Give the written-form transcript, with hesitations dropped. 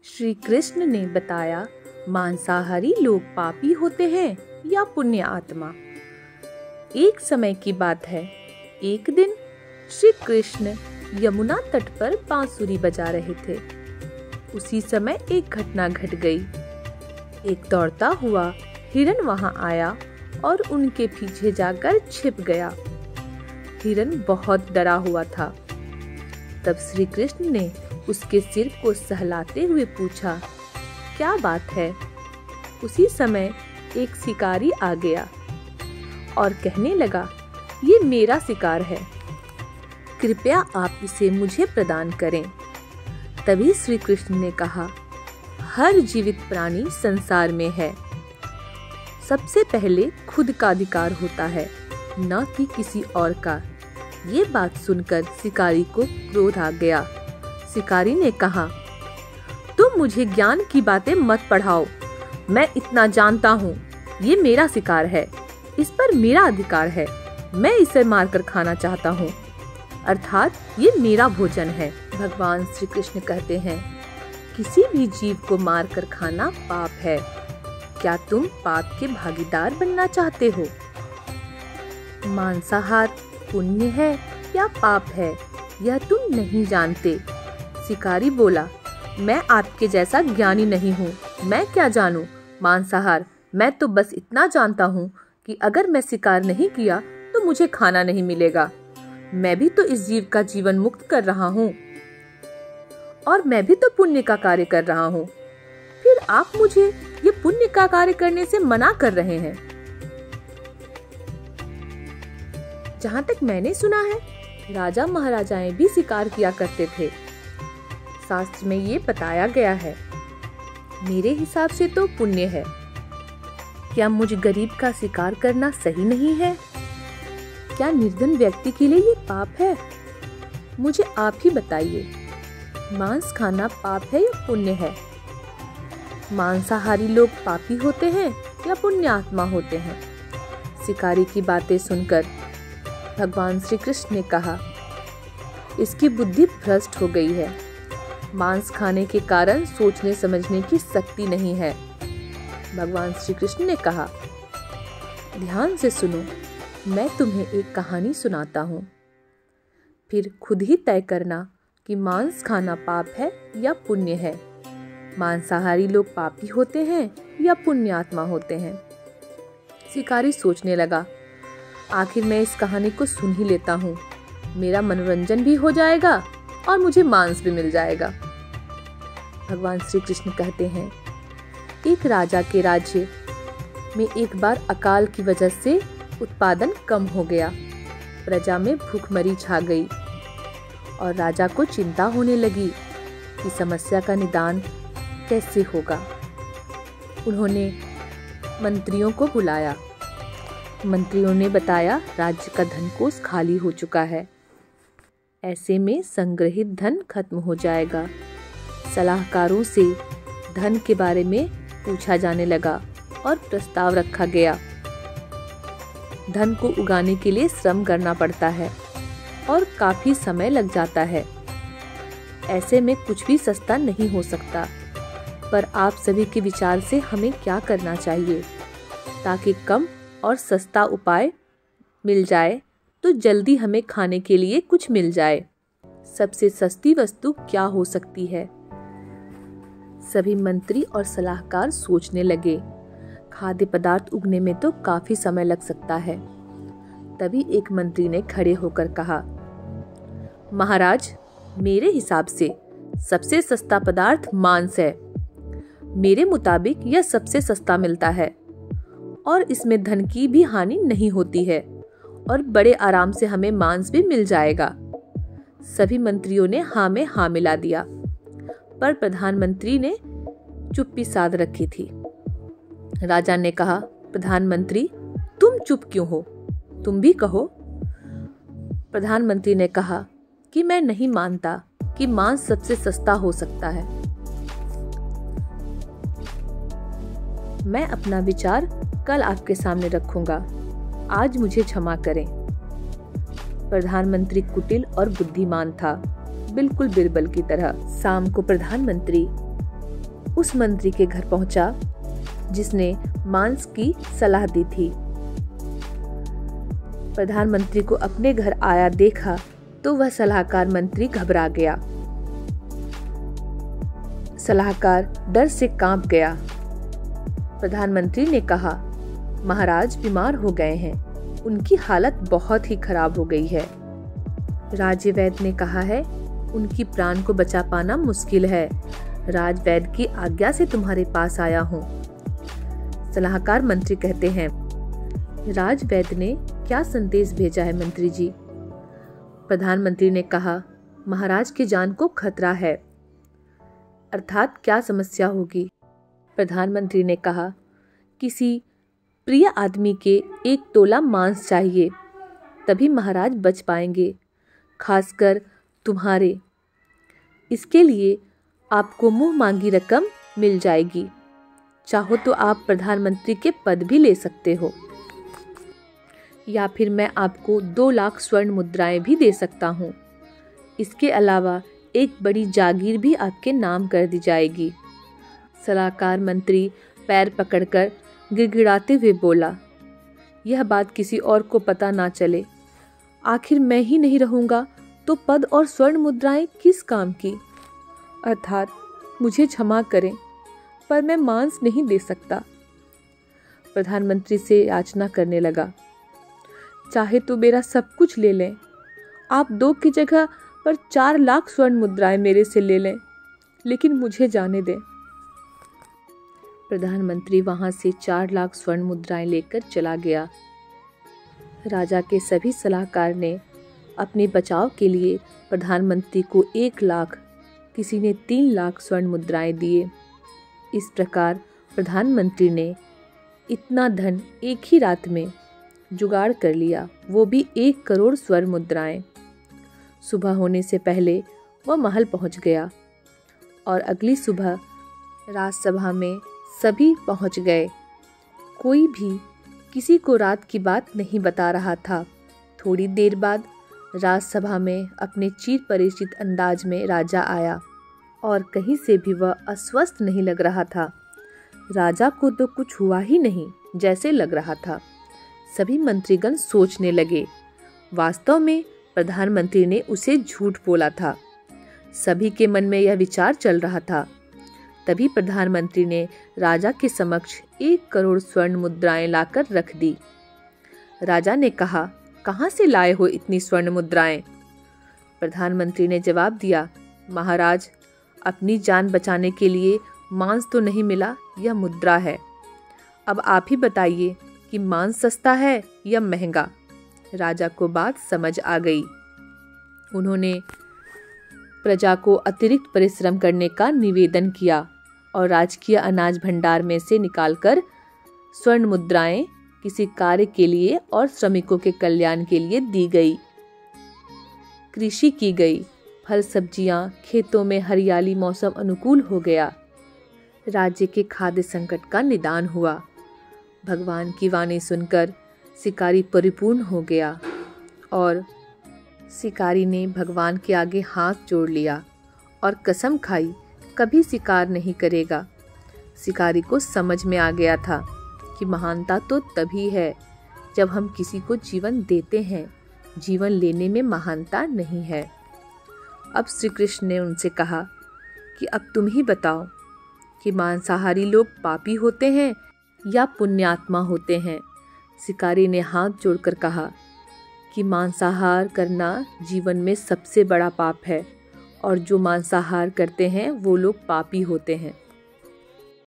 श्री कृष्ण ने बताया, मांसाहारी लोग पापी होते हैं या पुण्य आत्मा। एक समय की बात है, एक दिन श्री कृष्ण यमुना तट पर बांसुरी बजा रहे थे। उसी समय एक घटना घट गई। एक दौड़ता हुआ हिरन वहां आया और उनके पीछे जाकर छिप गया। हिरन बहुत डरा हुआ था। तब श्री कृष्ण ने उसके सिर को सहलाते हुए पूछा, क्या बात है? उसी समय एक शिकारी आ गया और कहने लगा, ये मेरा शिकार है, कृपया आप इसे मुझे प्रदान करें। तभी श्री कृष्ण ने कहा, हर जीवित प्राणी संसार में है। सबसे पहले खुद का अधिकार होता है, न कि किसी और का। ये बात सुनकर शिकारी को क्रोध आ गया। शिकारी ने कहा, तुम मुझे ज्ञान की बातें मत पढ़ाओ। मैं इतना जानता हूँ, ये मेरा शिकार है, इस पर मेरा अधिकार है। मैं इसे मारकर खाना चाहता हूँ, अर्थात ये मेरा भोजन है। भगवान श्री कृष्ण कहते हैं, किसी भी जीव को मारकर खाना पाप है। क्या तुम पाप के भागीदार बनना चाहते हो? मांसाहार पुण्य है या पाप है, यह तुम नहीं जानते। शिकारी बोला, मैं आपके जैसा ज्ञानी नहीं हूँ, मैं क्या जानूं मांसाहार। मैं तो बस इतना जानता हूँ कि अगर मैं शिकार नहीं किया तो मुझे खाना नहीं मिलेगा। मैं भी तो इस जीव का जीवन मुक्त कर रहा हूँ और मैं भी तो पुण्य का कार्य कर रहा हूँ। फिर आप मुझे ये पुण्य का कार्य करने से मना कर रहे हैं। जहाँ तक मैंने सुना है, राजा महाराजाएं भी शिकार किया करते थे। शास्त्र में ये बताया गया है। मेरे हिसाब से तो पुण्य है। क्या मुझ गरीब का शिकार करना सही नहीं है? क्या निर्धन व्यक्ति के लिए ये पाप है? मुझे आप ही बताइए, मांस खाना पाप है या पुण्य है? मांसाहारी लोग पापी होते हैं या पुण्य आत्मा होते हैं? शिकारी की बातें सुनकर भगवान श्री कृष्ण ने कहा, इसकी बुद्धि भ्रष्ट हो गई है। मांस खाने के कारण सोचने समझने की शक्ति नहीं है। भगवान श्री कृष्ण ने कहा, ध्यान से सुनो, मैं तुम्हें एक कहानी सुनाता हूँ, फिर खुद ही तय करना कि मांस खाना पाप है या पुण्य है। मांसाहारी लोग पापी होते हैं या पुण्य आत्मा होते हैं? शिकारी सोचने लगा, आखिर मैं इस कहानी को सुन ही लेता हूँ, मेरा मनोरंजन भी हो जाएगा और मुझे मांस भी मिल जाएगा। भगवान श्री कृष्ण कहते हैं, एक राजा के राज्य में एक बार अकाल की वजह से उत्पादन कम हो गया। प्रजा में भूखमरी छा गई और राजा को चिंता होने लगी कि समस्या का निदान कैसे होगा। उन्होंने मंत्रियों को बुलाया। मंत्रियों ने बताया, राज्य का धन कोष खाली हो चुका है। ऐसे में संग्रहित धन खत्म हो जाएगा। सलाहकारों से धन के बारे में पूछा जाने लगा और प्रस्ताव रखा गया। धन को उगाने के लिए श्रम करना पड़ता है और काफी समय लग जाता है। ऐसे में कुछ भी सस्ता नहीं हो सकता। पर आप सभी के विचार से हमें क्या करना चाहिए ताकि कम और सस्ता उपाय मिल जाए, तो जल्दी हमें खाने के लिए कुछ मिल जाए। सबसे सस्ती वस्तु क्या हो सकती है? सभी मंत्री और सलाहकार सोचने लगे। खाद्य पदार्थ उगने में तो काफी समय लग सकता है। तभी एक मंत्री ने खड़े होकर कहा, महाराज, मेरे हिसाब से सबसे सस्ता पदार्थ मांस है। मेरे मुताबिक यह सबसे सस्ता मिलता है और इसमें धन की भी हानि नहीं होती है और बड़े आराम से हमें मांस भी मिल जाएगा। सभी मंत्रियों ने हाँ में हाँ मिला दिया, पर प्रधानमंत्री ने चुप्पी साध रखी थी। राजा ने कहा, प्रधानमंत्री, तुम चुप क्यों हो? तुम भी कहो। प्रधानमंत्री ने कहा कि मैं नहीं मानता कि मांस सबसे सस्ता हो सकता है। मैं अपना विचार कल आपके सामने रखूंगा। आज मुझे क्षमा करें। प्रधानमंत्री कुटिल और बुद्धिमान था, बिल्कुल बिरबल की तरह। शाम को प्रधानमंत्री उस मंत्री के घर पहुंचा जिसने मांस की सलाह दी थी। प्रधानमंत्री को अपने घर आया देखा तो वह सलाहकार मंत्री घबरा गया। सलाहकार डर से कांप गया। प्रधानमंत्री ने कहा, महाराज बीमार हो गए हैं, उनकी हालत बहुत ही खराब हो गई है। राजवैद्य ने कहा है, उनकी प्राण को बचा पाना मुश्किल है। राजवैद्य की आज्ञा से तुम्हारे पास आया हूँ। सलाहकार मंत्री कहते हैं, राजवैद्य ने क्या संदेश भेजा है मंत्री जी? प्रधानमंत्री ने कहा, महाराज की जान को खतरा है। अर्थात क्या समस्या होगी? प्रधानमंत्री ने कहा, किसी प्रिय आदमी के 1 तोला मांस चाहिए, तभी महाराज बच पाएंगे, खासकर तुम्हारे। इसके लिए आपको मुंह मांगी रकम मिल जाएगी। चाहो तो आप प्रधानमंत्री के पद भी ले सकते हो, या फिर मैं आपको 2 लाख स्वर्ण मुद्राएं भी दे सकता हूँ। इसके अलावा एक बड़ी जागीर भी आपके नाम कर दी जाएगी। सलाहकार मंत्री पैर पकड़कर गिड़गिड़ाते हुए बोला, यह बात किसी और को पता ना चले। आखिर मैं ही नहीं रहूंगा तो पद और स्वर्ण मुद्राएं किस काम की? अर्थात मुझे क्षमा करें, पर मैं मांस नहीं दे सकता। प्रधानमंत्री से याचना करने लगा, चाहे तो मेरा सब कुछ ले लें, आप 2 की जगह पर 4 लाख स्वर्ण मुद्राएं मेरे से ले लें, लेकिन मुझे जाने दें। प्रधानमंत्री वहां से 4 लाख स्वर्ण मुद्राएं लेकर चला गया। राजा के सभी सलाहकार ने अपने बचाव के लिए प्रधानमंत्री को 1 लाख, किसी ने 3 लाख स्वर्ण मुद्राएं दिए। इस प्रकार प्रधानमंत्री ने इतना धन एक ही रात में जुगाड़ कर लिया, वो भी 1 करोड़ स्वर्ण मुद्राएं। सुबह होने से पहले वह महल पहुंच गया और अगली सुबह राजसभा में सभी पहुंच गए। कोई भी किसी को रात की बात नहीं बता रहा था। थोड़ी देर बाद राजसभा में अपने चिर परिचित अंदाज में राजा आया और कहीं से भी वह अस्वस्थ नहीं लग रहा था। राजा को तो कुछ हुआ ही नहीं जैसे लग रहा था। सभी मंत्रीगण सोचने लगे, वास्तव में प्रधानमंत्री ने उसे झूठ बोला था। सभी के मन में यह विचार चल रहा था। तभी प्रधानमंत्री ने राजा के समक्ष 1 करोड़ स्वर्ण मुद्राएं लाकर रख दी। राजा ने कहा, कहाँ से लाए हो इतनी स्वर्ण मुद्राएं? प्रधानमंत्री ने जवाब दिया, महाराज, अपनी जान बचाने के लिए मांस तो नहीं मिला, यह मुद्रा है। अब आप ही बताइए कि मांस सस्ता है या महंगा? राजा को बात समझ आ गई। उन्होंने प्रजा को अतिरिक्त परिश्रम करने का निवेदन किया और राजकीय अनाज भंडार में से निकालकर स्वर्ण मुद्राएं किसी कार्य के लिए और श्रमिकों के कल्याण के लिए दी गई। कृषि की गई, फल सब्जियां, खेतों में हरियाली, मौसम अनुकूल हो गया। राज्य के खाद्य संकट का निदान हुआ। भगवान की वाणी सुनकर शिकारी परिपूर्ण हो गया और शिकारी ने भगवान के आगे हाथ जोड़ लिया और कसम खाई, कभी शिकार नहीं करेगा। शिकारी को समझ में आ गया था कि महानता तो तभी है जब हम किसी को जीवन देते हैं, जीवन लेने में महानता नहीं है। अब श्री कृष्ण ने उनसे कहा कि अब तुम ही बताओ कि मांसाहारी लोग पापी होते हैं या पुण्यात्मा होते हैं। शिकारी ने हाथ जोड़कर कहा कि मांसाहार करना जीवन में सबसे बड़ा पाप है और जो मांसाहार करते हैं वो लोग पापी होते हैं।